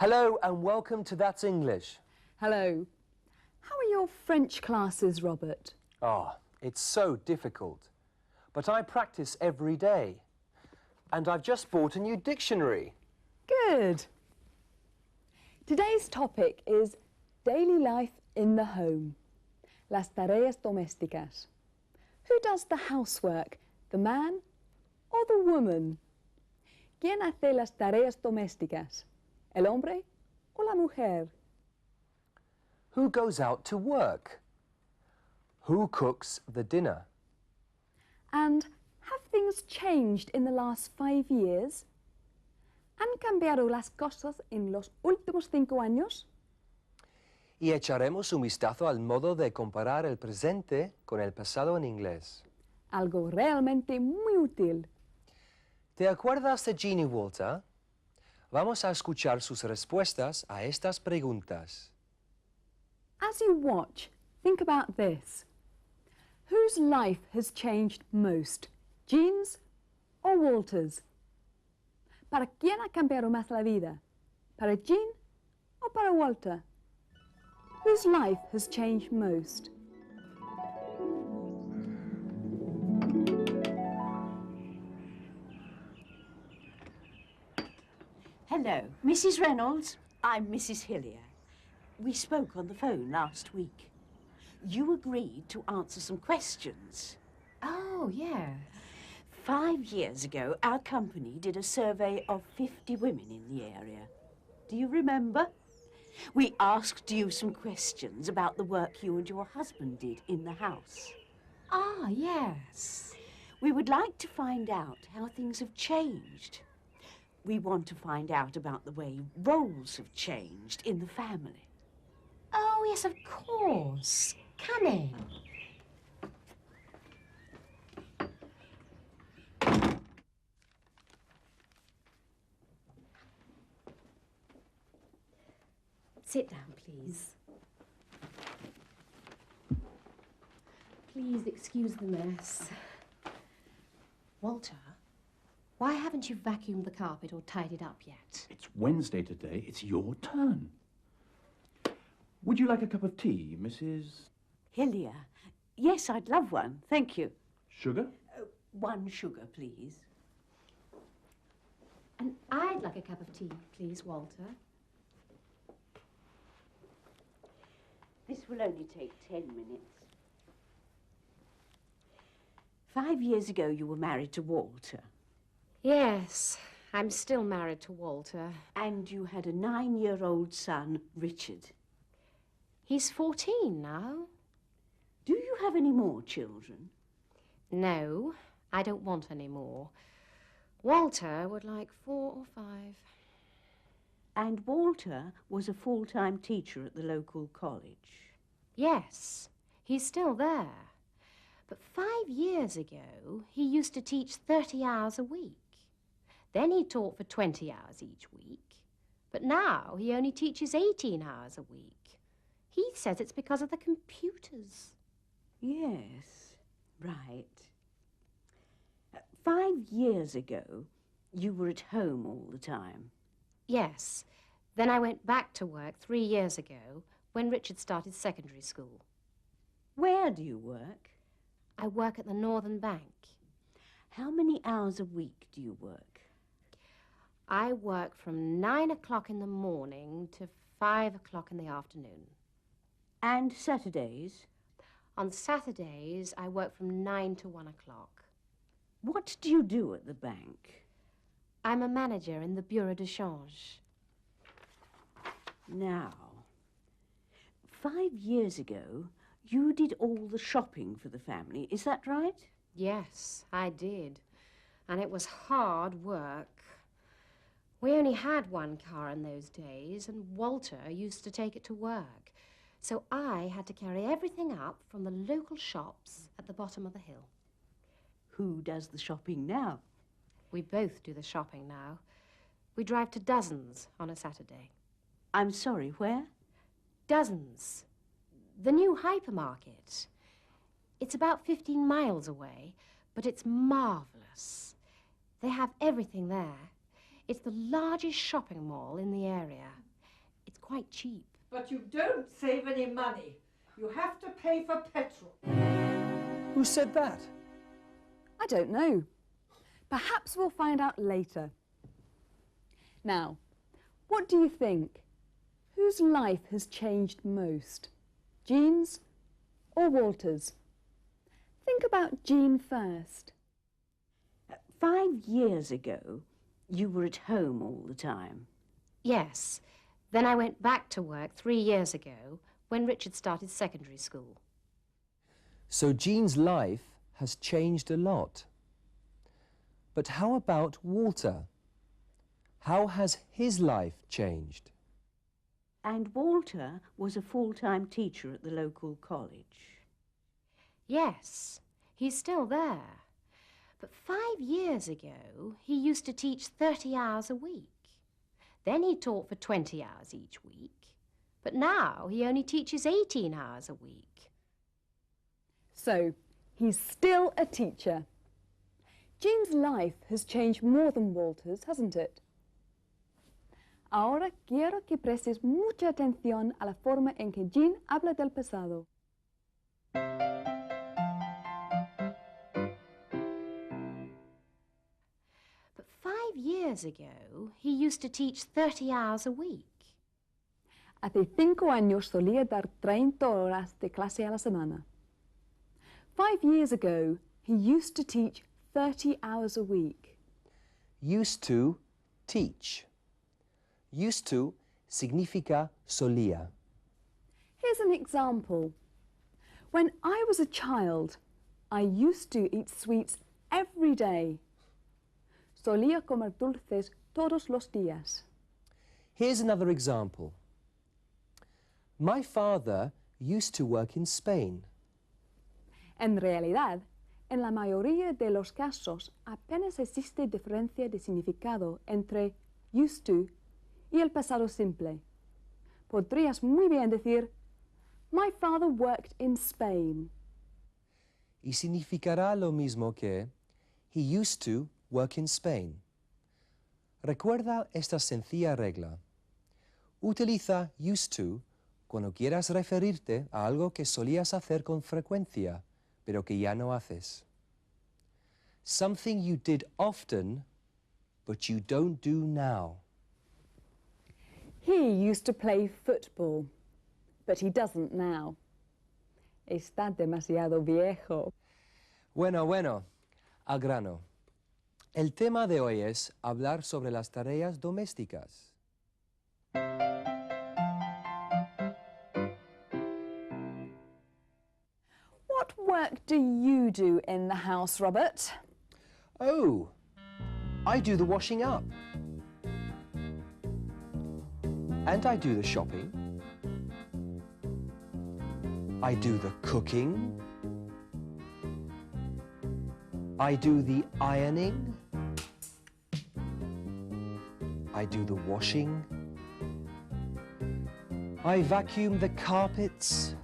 Hello and welcome to That's English. Hello. How are your French classes, Robert? Oh, it's so difficult. But I practice every day. And I've just bought a new dictionary. Good. Today's topic is daily life in the home. Las tareas domésticas. Who does the housework, the man or the woman? ¿Quién hace las tareas domésticas? ¿El hombre o la mujer? Who goes out to work? Who cooks the dinner? And have things changed in the last 5 years? ¿Han cambiado las cosas en los últimos 5 años? Y echaremos un vistazo al modo de comparar el presente con el pasado en inglés. Algo realmente muy útil. ¿Te acuerdas de Jean y Walter? Vamos a escuchar sus respuestas a estas preguntas. As you watch, think about this. Whose life has changed most, Jean's or Walter's? ¿Para quién ha cambiado más la vida? ¿Para Jean o para Walter? Whose life has changed most? Hello, Mrs. Reynolds. I'm Mrs. Hillier. We spoke on the phone last week. You agreed to answer some questions. Oh, yeah. 5 years ago, our company did a survey of 50 women in the area. Do you remember? We asked you some questions about the work you and your husband did in the house. Ah, yes. We would like to find out how things have changed. We want to find out about the way roles have changed in the family. Oh, yes, of course. Come in. Sit down, please. Please excuse the mess. Walter, why haven't you vacuumed the carpet or tidied up yet? It's Wednesday today. It's your turn. Would you like a cup of tea, Mrs. Hillier? Yes, I'd love one. Thank you. Sugar? 1 sugar, please. And I'd like a cup of tea, please, Walter. This will only take 10 minutes. 5 years ago, you were married to Walter. Yes, I'm still married to Walter. And you had a 9-year-old son, Richard. He's 14 now. Do you have any more children? No, I don't want any more. Walter would like 4 or 5. And Walter was a full-time teacher at the local college. Yes, he's still there. But 5 years ago, he used to teach 30 hours a week. Then he taught for 20 hours each week. But now he only teaches 18 hours a week. He says it's because of the computers. Yes, right. 5 years ago, you were at home all the time. Yes. Then I went back to work 3 years ago when Richard started secondary school. Where do you work? I work at the Northern Bank. How many hours a week do you work? I work from 9 o'clock in the morning to 5 o'clock in the afternoon. And Saturdays? On Saturdays, I work from 9 to 1 o'clock. What do you do at the bank? I'm a manager in the Bureau de Change. Now, 5 years ago, you did all the shopping for the family. Is that right? Yes, I did. And it was hard work. We only had 1 car in those days, and Walter used to take it to work. So I had to carry everything up from the local shops at the bottom of the hill. Who does the shopping now? We both do the shopping now. We drive to Dozens on a Saturday. I'm sorry, where? Dozens. The new hypermarket. It's about 15 miles away, but it's marvelous. They have everything there. It's the largest shopping mall in the area. It's quite cheap. But you don't save any money. You have to pay for petrol. Who said that? I don't know. Perhaps we'll find out later. Now, what do you think? Whose life has changed most? Jean's or Walter's? Think about Jean first. 5 years ago, you were at home all the time. Yes. Then I went back to work 3 years ago when Richard started secondary school. So Jean's life has changed a lot. But how about Walter? How has his life changed? And Walter was a full-time teacher at the local college. Yes, he's still there. But 5 years ago, he used to teach 30 hours a week. Then he taught for 20 hours each week. But now he only teaches 18 hours a week. So, he's still a teacher. Jean's life has changed more than Walter's, hasn't it? Ahora quiero que prestes mucha atención a la forma en que Jean habla del pasado. But 5 years ago, he used to teach 30 hours a week. Hace 5 años solía dar 30 horas de clase a la semana. 5 years ago, he used to teach 30 hours a week. Used to, teach. Used to significa solía. Here's an example. When I was a child, I used to eat sweets every day. Solía comer dulces todos los días. Here's another example. My father used to work in Spain. En realidad, en la mayoría de los casos apenas existe diferencia de significado entre used to y el pasado simple. Podrías muy bien decir, my father worked in Spain. Y significará lo mismo que he used to work in Spain. Recuerda esta sencilla regla. Utiliza used to cuando quieras referirte a algo que solías hacer con frecuencia, pero que ya no haces. Something you did often, but you don't do now. He used to play football, but he doesn't now. Está demasiado viejo. Bueno, al grano. El tema de hoy es hablar sobre las tareas domésticas. What work do you do in the house, Robert? Oh, I do the washing up. And I do the shopping. I do the cooking. I do the ironing. I do the washing. I vacuum the carpets.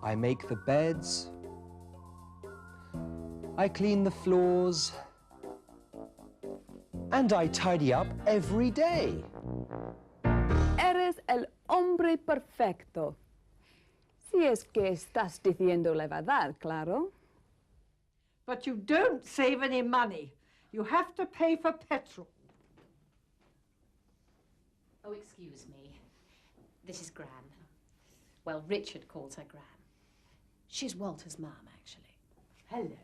I make the beds. I clean the floors. And I tidy up every day. Eres el hombre perfecto. Si es que estás diciendo la verdad, claro. But you don't save any money. You have to pay for petrol. Oh, excuse me. This is Gran. Well, Richard calls her Gran. She's Walter's mum, actually. Hello.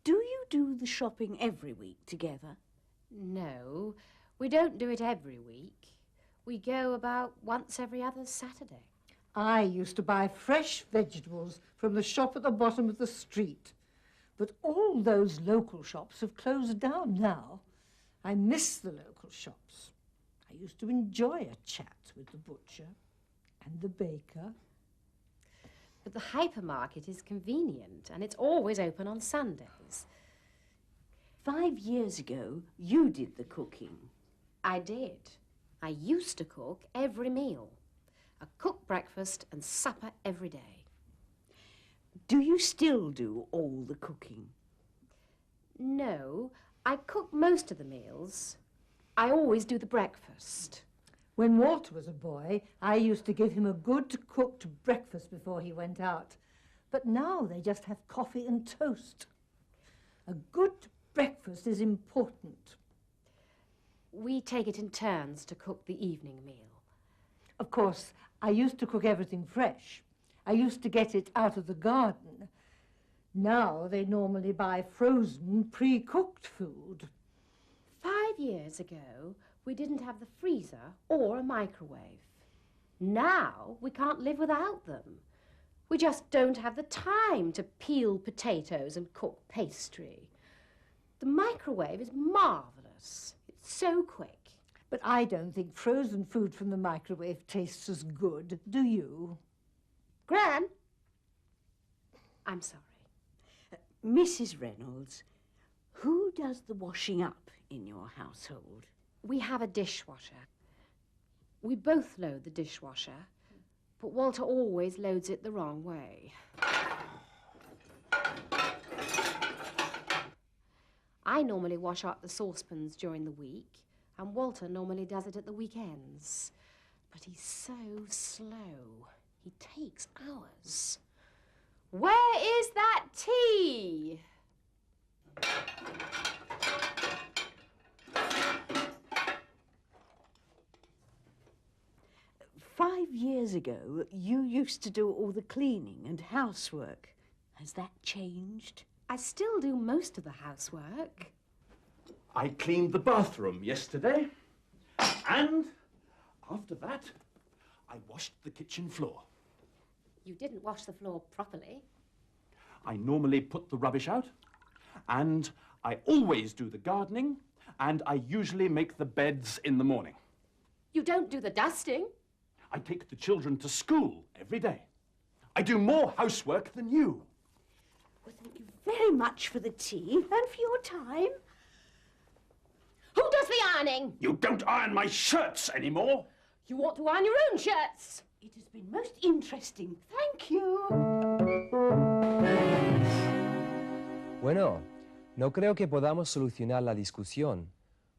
Do you do the shopping every week together? No, we don't do it every week. We go about once every other Saturday. I used to buy fresh vegetables from the shop at the bottom of the street. But all those local shops have closed down now. I miss the local shops. I used to enjoy a chat with the butcher and the baker. But the hypermarket is convenient and it's always open on Sundays. 5 years ago, you did the cooking. I did. I used to cook every meal. I cook breakfast and supper every day. Do you still do all the cooking? No, I cook most of the meals. I always do the breakfast. When Walter was a boy, I used to give him a good cooked breakfast before he went out. But now they just have coffee and toast. A good breakfast is important. We take it in turns to cook the evening meal. Of course, I used to cook everything fresh. I used to get it out of the garden. Now they normally buy frozen, pre-cooked food. 5 years ago, we didn't have the freezer or a microwave. Now we can't live without them. We just don't have the time to peel potatoes and cook pastry. The microwave is marvellous. It's so quick. But I don't think frozen food from the microwave tastes as good, do you? Gran? I'm sorry. Mrs. Reynolds, who does the washing up in your household? We have a dishwasher. We both load the dishwasher, but Walter always loads it the wrong way. I normally wash up the saucepans during the week, and Walter normally does it at the weekends. But he's so slow. He takes hours. Where is that tea? 5 years ago, you used to do all the cleaning and housework. Has that changed? I still do most of the housework. I cleaned the bathroom yesterday, and after that, I washed the kitchen floor. You didn't wash the floor properly. I normally put the rubbish out, and I always do the gardening, and I usually make the beds in the morning. You don't do the dusting. I take the children to school every day. I do more housework than you. Well, thank you very much for the tea and for your time. Who does the ironing? You don't iron my shirts anymore. You want to iron your own shirts. It has been most interesting. Thank you. Bueno, no creo que podamos solucionar la discusión,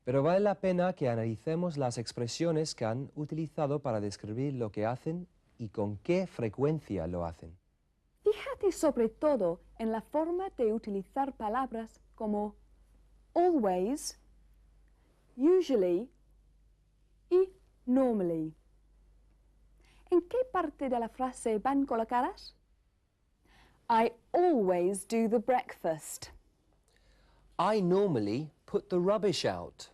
pero vale la pena que analicemos las expresiones que han utilizado para describir lo que hacen y con qué frecuencia lo hacen. Fíjate sobre todo en la forma de utilizar palabras como always, usually y normally. ¿En qué parte de la frase van colocadas? I always do the breakfast. I normally put the rubbish out.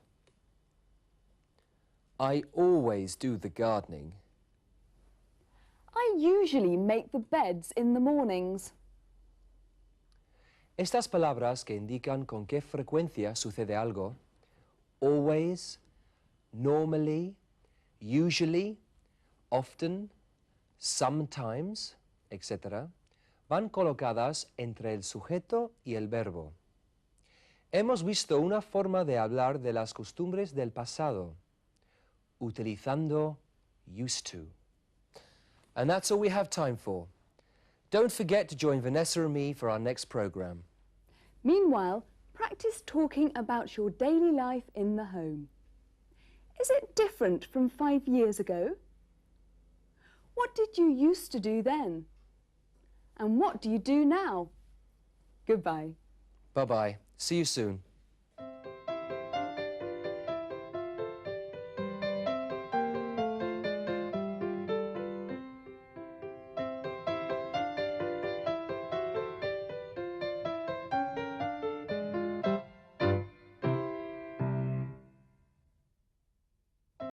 I always do the gardening. I usually make the beds in the mornings. Estas palabras que indican con qué frecuencia sucede algo, always, normally, usually, often, sometimes, etc., van colocadas entre el sujeto y el verbo. Hemos visto una forma de hablar de las costumbres del pasado, utilizando used to. And that's all we have time for. Don't forget to join Vanessa and me for our next program. Meanwhile, practice talking about your daily life in the home. Is it different from 5 years ago? What did you used to do then? And what do you do now? Goodbye. Bye-bye. See you soon.